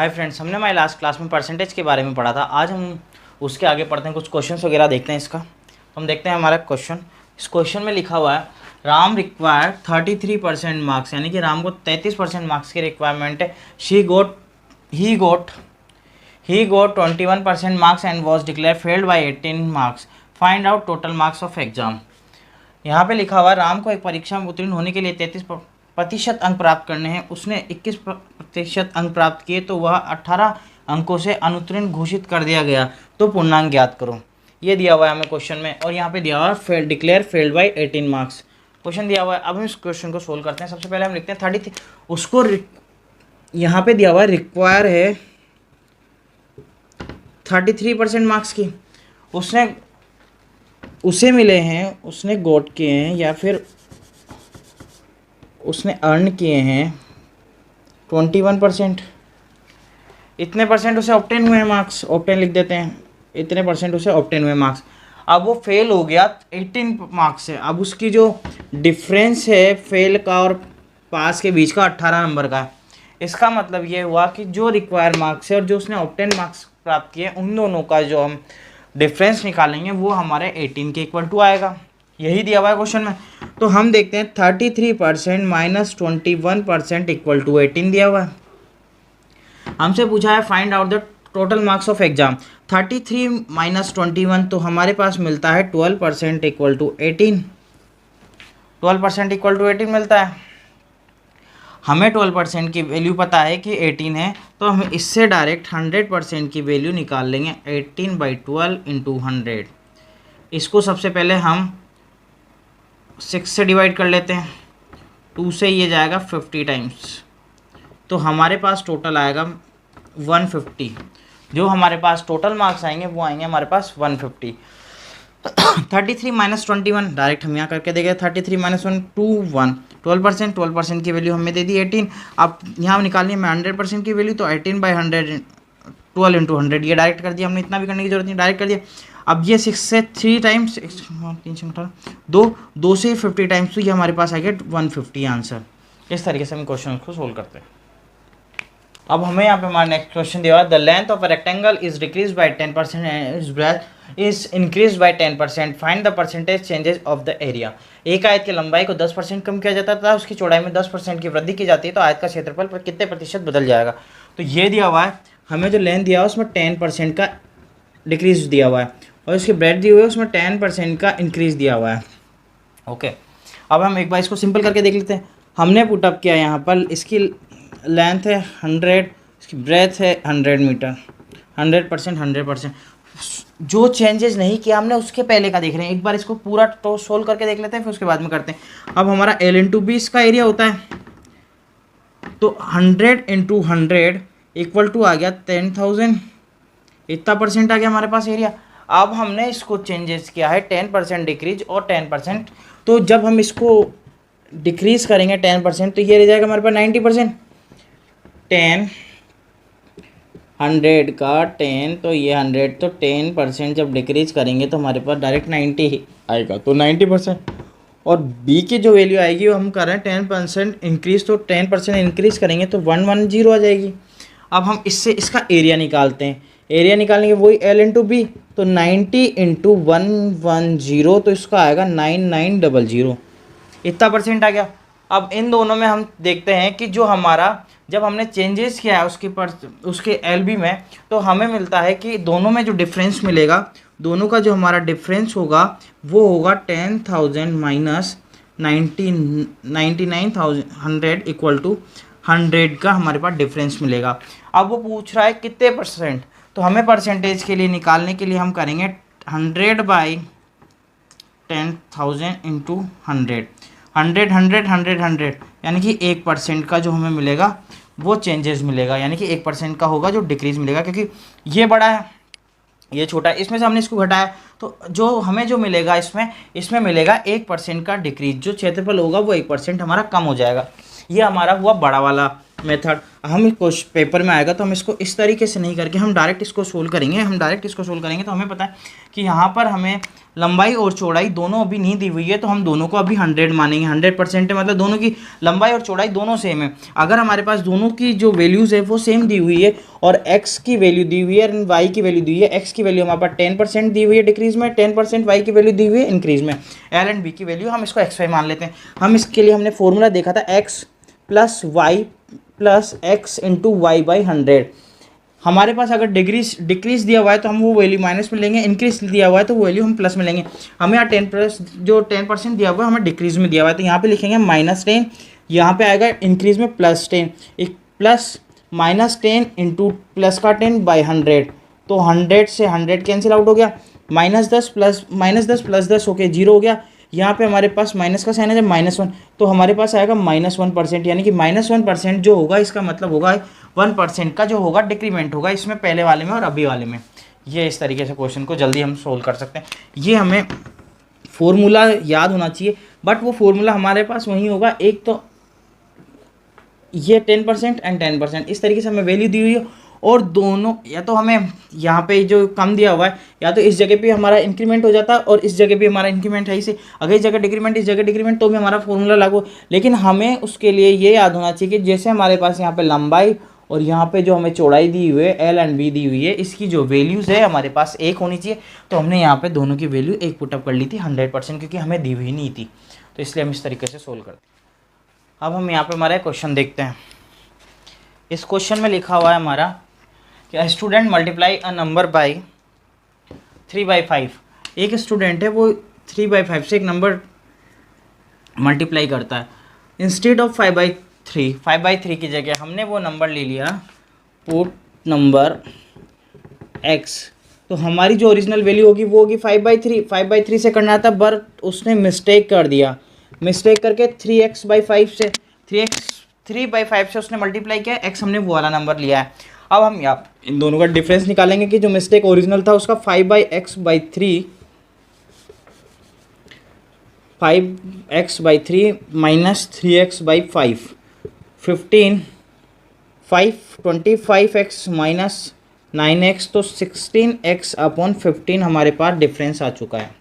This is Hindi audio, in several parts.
हाय फ्रेंड्स, हमने हमारी लास्ट क्लास में परसेंटेज के बारे में पढ़ा था। आज हम उसके आगे पढ़ते हैं, कुछ क्वेश्चंस वगैरह देखते हैं इसका। तो हम देखते हैं हमारा क्वेश्चन। इस क्वेश्चन में लिखा हुआ है राम रिक्वायर 33% मार्क्स, यानी कि राम को 33% मार्क्स की रिक्वायरमेंट है। ही गोट 21% marks and was declare failed by 18 marks. Find out total marks of exam. यहाँ पे लिखा हुआ है राम को एक परीक्षा में उत्तीर्ण होने के लिए 33% अंक प्राप्त करने हैं। उसने 21% अंक प्राप्त किए तो वह 18 अंकों से अनुत्तीर्ण घोषित कर दिया गया। तो पूर्णांक ज्ञात करो। ये दिया हुआ है हमें क्वेश्चन में, और यहाँ पे दिया हुआ है declare failed by 18 marks. Question दिया हुआ है। अब हम इस क्वेश्चन को सोल्व करते हैं। सबसे पहले हम लिखते हैं 33। उसको यहाँ पे दिया हुआ है रिक्वायर है 33% मार्क्स की। उसे मिले हैं, उसने गोट किए हैं या फिर उसने अर्न किए हैं 21%। इतने परसेंट उसे ऑब्टेन हुए हैं मार्क्स, ऑब्टेन लिख देते हैं। इतने परसेंट उसे ऑब्टेन हुए मार्क्स। अब वो फेल हो गया 18 मार्क्स से। अब उसकी जो डिफरेंस है फेल का और पास के बीच का 18 नंबर का है। इसका मतलब ये हुआ कि जो रिक्वायर मार्क्स है और जो उसने ऑब्टेन मार्क्स प्राप्त किए, उन दोनों का जो हम डिफरेंस निकालेंगे वो हमारे 18 के इक्वल टू आएगा। यही दिया हुआ है क्वेश्चन में। तो हम देखते हैं 33% माइनस 21% इक्वल टू 18 दिया हुआ है। हमसे पूछा है find out the total marks of exam. 33 minus 21, तो हमारे पास मिलता है 12% इक्वल टू 18। 12% इक्वल टू 18 मिलता है। हमें 12% की वैल्यू पता है कि 18 है, तो हम इससे डायरेक्ट 100% की वैल्यू निकाल लेंगे। 18/12 इंटू 100। इसको सबसे पहले हम 6 से डिवाइड कर लेते हैं। 2 से ये जाएगा 50 टाइम्स, तो हमारे पास टोटल आएगा 150। जो हमारे पास टोटल मार्क्स आएंगे वो आएंगे हमारे पास 150। 33 माइनस 21 डायरेक्ट हम यहाँ करके देंगे। 33 माइनस 1 2 1 12% की वैल्यू हमें दे दी 18। अब यहाँ निकालनी है मैं 100% की वैल्यू, तो 18/100 12 इंटू 100 ये डायरेक्ट कर दिया हमने। इतना भी करने की जरूरत नहीं, डायरेक्ट कर दिया। अब ये 6 से 3 टाइम्स 2 से 50 टाइम्स, तो ये हमारे पास आ गया 150 आंसर। इस तरीके से हम क्वेश्चन को सोल्व करते हैं। अब हमें यहाँ पे हमारा नेक्स्ट क्वेश्चन दिया हुआ है the length of a rectangle is decrease by 10% and it's breath is increase by 10%। Find the percentage changes of the area. एक आयत की लंबाई को 10% कम किया जाता था, उसकी चौड़ाई में 10% की वृद्धि की जाती है, तो आयत का क्षेत्रफल पर कितने प्रतिशत बदल जाएगा। तो ये दिया हुआ है हमें, जो लेंथ दिया हुआ है उसमें 10% का डिक्रीज दिया हुआ है, और उसकी ब्रेथ दी हुई है उसमें 10% का इंक्रीज दिया हुआ है। ओके, अब हम एक बार इसको सिंपल करके देख लेते हैं। हमने पुटअप किया यहाँ पर, इसकी लेंथ है 100, इसकी ब्रेथ है 100 मीटर। 100%। जो चेंजेस नहीं किया हमने उसके पहले का देख रहे हैं। एक बार इसको पूरा तो सोल्व करके देख लेते हैं, फिर उसके बाद में करते हैं। अब हमारा L इंटू बी इसका एरिया होता है, तो 100 इंटू 100 इक्वल टू आ गया 10,000। इतना परसेंट आ गया हमारे पास एरिया। अब हमने इसको चेंजेस किया है 10% डिक्रीज और 10%, तो जब हम इसको डिक्रीज करेंगे 10%, तो ये रह जाएगा हमारे पास 90%। 10 100 का 10, तो ये 100, तो 10% जब डिक्रीज करेंगे तो हमारे पास डायरेक्ट 90 ही आएगा, तो 90%। और बी की जो वैल्यू आएगी वो हम कर रहे हैं 10% इंक्रीज, तो 10% इंक्रीज करेंगे तो 110 आ जाएगी। अब हम इससे इसका एरिया निकालते हैं। एरिया निकालने के वही L इंटू बी, तो 90 इंटू 110, तो इसका आएगा 9900। इतना परसेंट आ गया। अब इन दोनों में हम देखते हैं कि जो हमारा जब हमने चेंजेस किया है उसके LB में, तो हमें मिलता है कि दोनों में जो डिफरेंस मिलेगा, दोनों का जो हमारा डिफरेंस होगा वो होगा 10,000 माइनस 99,100 इक्वल टू 100 का हमारे पास डिफरेंस मिलेगा। अब वो पूछ रहा है कितने परसेंट, तो हमें परसेंटेज के लिए निकालने के लिए हम करेंगे 100/10,000 इंटू 100। 100 यानी कि 1% का जो हमें मिलेगा वो चेंजेस मिलेगा, यानी कि 1% का होगा जो डिक्रीज मिलेगा, क्योंकि ये बड़ा है ये छोटा है। इसमें से हमने इसको घटाया, तो जो हमें जो मिलेगा इसमें मिलेगा 1% का डिक्रीज। जो क्षेत्रफल होगा वो 1% हमारा कम हो जाएगा। ये हमारा हुआ बड़ा वाला मेथड हम कुछ पेपर में आएगा तो हम इसको इस तरीके से नहीं करके हम डायरेक्ट इसको सोल्व करेंगे। तो हमें पता है कि यहाँ पर हमें लंबाई और चौड़ाई दोनों अभी नहीं दी हुई है, तो हम दोनों को अभी 100 मानेंगे। 100% है, मतलब दोनों की लंबाई और चौड़ाई दोनों सेम है। अगर हमारे पास दोनों की जो वैल्यूज़ है वो सेम दी हुई है और x की वैल्यू दी हुई है और y की वैल्यू दी हुई है, x की वैल्यू हमारे पास 10% दी हुई है डिक्रीज में, 10% y की वैल्यू दी हुई है इंक्रीज में, l एंड b की वैल्यू हम इसको xy मान लेते हैं। हम इसके लिए हमने फॉर्मूला देखा था x plus Y plus X into Y by 100। हमारे पास अगर डिक्रीज दिया हुआ है तो हम वो वैल्यू माइनस में लेंगे, इंक्रीज दिया हुआ है तो वो वैल्यू हम प्लस में लेंगे। हमें यहाँ 10% दिया हुआ है, हमें डिक्रीज में दिया हुआ है, तो यहाँ पे लिखेंगे -10, यहाँ पे आएगा इंक्रीज में +10, एक प्लस -10 इंटू प्लस का 10 बाई 100, तो 100 से 100 कैंसिल आउट हो गया, -10 प्लस 10 होके 0 हो गया। यहाँ पे हमारे पास माइनस का साइन है जब -1, तो हमारे पास आएगा -1%, यानी कि -1% जो होगा इसका मतलब होगा 1% का जो होगा डिक्रीमेंट होगा इसमें, पहले वाले में और अभी वाले में। ये इस तरीके से क्वेश्चन को जल्दी हम सोल्व कर सकते हैं। ये हमें फॉर्मूला याद होना चाहिए, बट वो फॉर्मूला हमारे पास वही होगा, एक तो ये 10% एंड 10%, इस तरीके से हमें वैल्यू दी हुई है और दोनों या तो हमें यहाँ पे जो कम दिया हुआ है या तो इस जगह पे हमारा इंक्रीमेंट हो जाता है और इस जगह पे हमारा इंक्रीमेंट है इसे, अगर इस जगह डिक्रीमेंट इस जगह डिक्रीमेंट तो भी हमारा फॉर्मूला लागू। लेकिन हमें उसके लिए ये याद होना चाहिए कि जैसे हमारे पास यहाँ पे लंबाई और यहाँ पे जो हमें चौड़ाई दी हुई है एल एंड बी दी हुई है, इसकी जो वैल्यूज़ है हमारे पास एक होनी चाहिए, तो हमने यहाँ पे दोनों की वैल्यू एक पुटअप कर ली थी 100%, क्योंकि हमें दी हुई नहीं थी, तो इसलिए हम इस तरीके से सोल्व करते हैं। अब हम यहाँ पे हमारा क्वेश्चन देखते हैं। इस क्वेश्चन में लिखा हुआ है हमारा कि student multiply a number by 3/5। एक स्टूडेंट है वो 3/5 से एक नंबर मल्टीप्लाई करता है। इंस्टेड ऑफ 5/3 की जगह हमने वो नंबर ले लिया पुट नंबर x, तो हमारी जो ओरिजिनल वैल्यू होगी वो होगी 5/3 से करना था, बट उसने मिस्टेक कर दिया, मिस्टेक करके 3x/5 से 3/5 से उसने मल्टीप्लाई किया, x हमने वो वाला नंबर लिया है। अब हम यहाँ इन दोनों का डिफरेंस निकालेंगे कि जो मिस्टेक ओरिजिनल था उसका 5/3 minus 3x/5 15 25x minus 9x, तो 16x/15 हमारे पास डिफरेंस आ चुका है,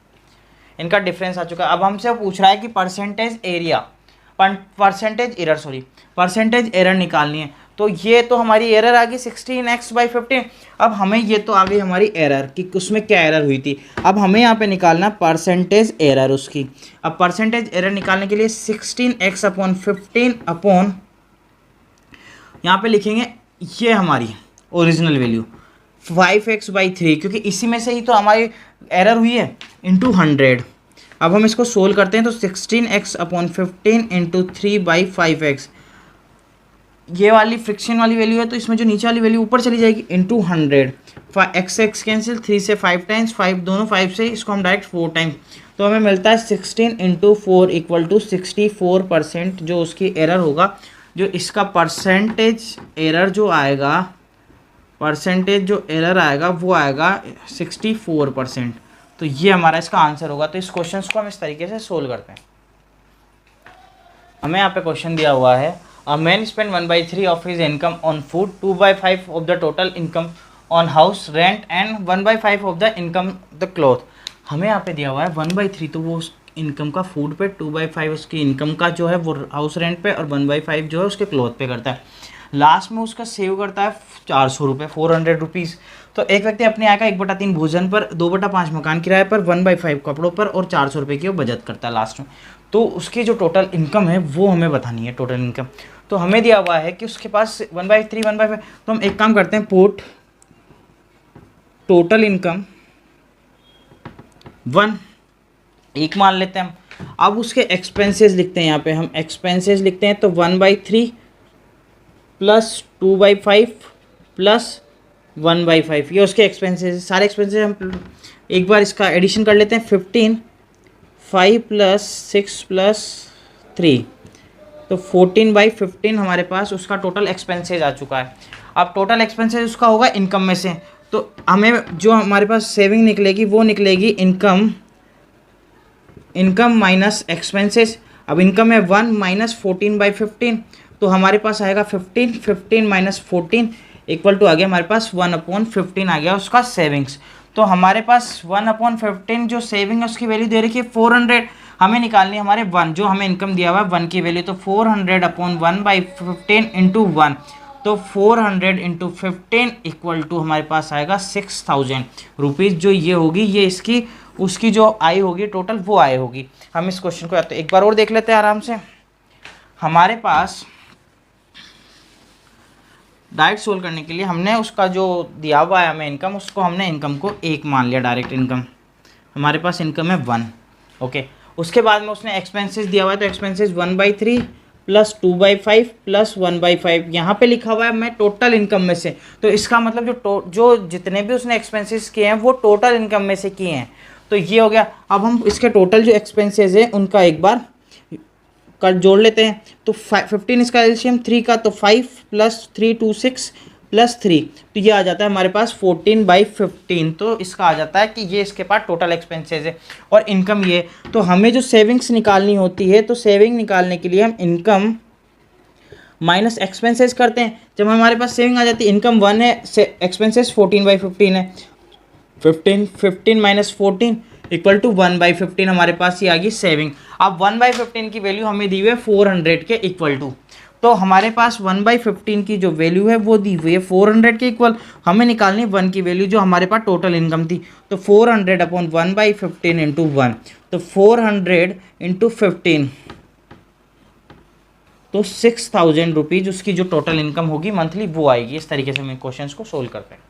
इनका डिफरेंस आ चुका है। अब हमसे पूछ रहा है कि परसेंटेज एरर निकालनी है, तो ये तो हमारी एरर आ गई 16x/15। अब हमें ये तो आ गई हमारी एरर कि उसमें क्या एरर हुई थी, अब हमें यहाँ पे निकालना परसेंटेज एरर उसकी। अब परसेंटेज एरर निकालने के लिए 16x/15 अपॉन यहाँ पे लिखेंगे ये हमारी ओरिजिनल वैल्यू 5x/3, क्योंकि इसी में से ही तो हमारी एरर हुई है, इंटू 100। अब हम इसको सोल्व करते हैं तो 16x/15 इंटू 3/5x, ये वाली फ्रिक्शन वाली वैल्यू है तो इसमें जो नीचे वाली वैल्यू ऊपर चली जाएगी, इंटू 100, x कैंसिल, 3 से 5 टाइम्स, 5 दोनों 5 से, इसको हम डायरेक्ट 4 टाइम्स, तो हमें मिलता है 16 इंटू 4 इक्वल टू 64%। जो उसकी एरर होगा, जो इसका परसेंटेज एरर जो आएगा वो आएगा 64%। तो ये हमारा इसका आंसर होगा। तो इस क्वेश्चन को हम इस तरीके से सोल्व करते हैं। हमें यहाँ पे क्वेश्चन दिया हुआ है, a man spend 1/3 of his income on food, 2/5 of the total income on house rent and 1/5 of the income the cloth. हमें यहाँ पे दिया हुआ है 1/3 तो वो उस इनकम का फूड पे, 2/5 उसकी इनकम का जो है वो हाउस रेंट पे, और 1/5 जो है उसके क्लॉथ पे करता है। लास्ट में उसका सेव करता है 400 रुपये, 400 रुपीज़। तो एक व्यक्ति अपने आय का 1/3 भोजन पर, 2/5 मकान किराए पर, 1/5 कपड़ों पर और 400 रुपये की वो बचत करता है लास्ट में। तो उसकी जो टोटल इनकम है वो हमें बतानी है, टोटल इनकम। तो हमें दिया हुआ है कि उसके पास 1/3 1/5, तो हम एक काम करते हैं, पुट टोटल इनकम 1 एक मान लेते हैं हम। अब उसके एक्सपेंसेस लिखते हैं, यहाँ पे हम एक्सपेंसेस लिखते हैं, तो 1/3 प्लस 2/5 प्लस 1/5, ये उसके एक्सपेंसेस, सारे एक्सपेंसेस हम एक बार इसका एडिशन कर लेते हैं। 15 5 प्लस 6 प्लस 3, तो 14/15 हमारे पास उसका टोटल एक्सपेंसेस आ चुका है। अब टोटल एक्सपेंसेस उसका होगा इनकम में से, तो हमें जो हमारे पास सेविंग निकलेगी वो निकलेगी इनकम माइनस एक्सपेंसेस। अब इनकम है 1 माइनस 14/15, तो हमारे पास आएगा 15, 15 माइनस 14 इक्वल टू आ गया हमारे पास 1/15 आ गया उसका सेविंग्स। तो हमारे पास 1/15 जो सेविंग है उसकी वैल्यू दे रखी है 400, हमें निकालनी है हमारे 1 जो हमें इनकम दिया हुआ है 1 की वैल्यू, तो 400/1/15 इंटू 1, तो 400 इंटू 15 इक्वल टू हमारे पास आएगा 6000 रुपीज़। जो ये होगी ये इसकी उसकी जो आय होगी टोटल वो आय होगी। हम इस क्वेश्चन को एक बार और देख लेते हैं आराम से। हमारे पास डायरेक्ट सोल्व करने के लिए हमने उसका जो दिया हुआ है हमें इनकम, उसको हमने इनकम को 1 मान लिया, डायरेक्ट इनकम हमारे पास इनकम है 1। ओके, उसके बाद में उसने एक्सपेंसेस दिया हुआ है, तो एक्सपेंसेस 1/3 प्लस 2/5 प्लस 1/5 यहाँ पे लिखा हुआ है मैं टोटल इनकम में से। तो इसका मतलब जो जितने भी उसने एक्सपेंसेस किए हैं वो टोटल इनकम में से किए हैं। तो ये हो गया। अब हम इसके टोटल जो एक्सपेंसेस है उनका एक बार कर जोड़ लेते हैं। तो 15 इसका एलसीएम 3 का, तो 5 प्लस 3 2 6 प्लस 3, तो ये आ जाता है हमारे पास 14/15। तो इसका आ जाता है कि ये इसके पास टोटल एक्सपेंसेस है और इनकम ये। तो हमें जो सेविंग्स निकालनी होती है, तो सेविंग निकालने के लिए हम इनकम माइनस एक्सपेंसेस करते हैं। जब हमारे पास सेविंग आ जाती है, इनकम 1 है, एक्सपेंसेस 14/15 है, 15 माइनस 14 इक्वल टू 1/15 हमारे पास ये आ गई सेविंग। अब 1/15 की वैल्यू हमें दी हुई है 400 के इक्वल टू, तो हमारे पास 1/15 की जो वैल्यू है वो दी हुई है 400 के इक्वल। हमें निकालनी 1 की वैल्यू जो हमारे पास टोटल इनकम थी, तो 400/1/15 इंटू 1, तो 400 इंटू 15, तो 6000 रुपीज़ उसकी जो टोटल इनकम होगी मंथली वो आएगी। इस तरीके से हम क्वेश्चन को सोल्व करते हैं।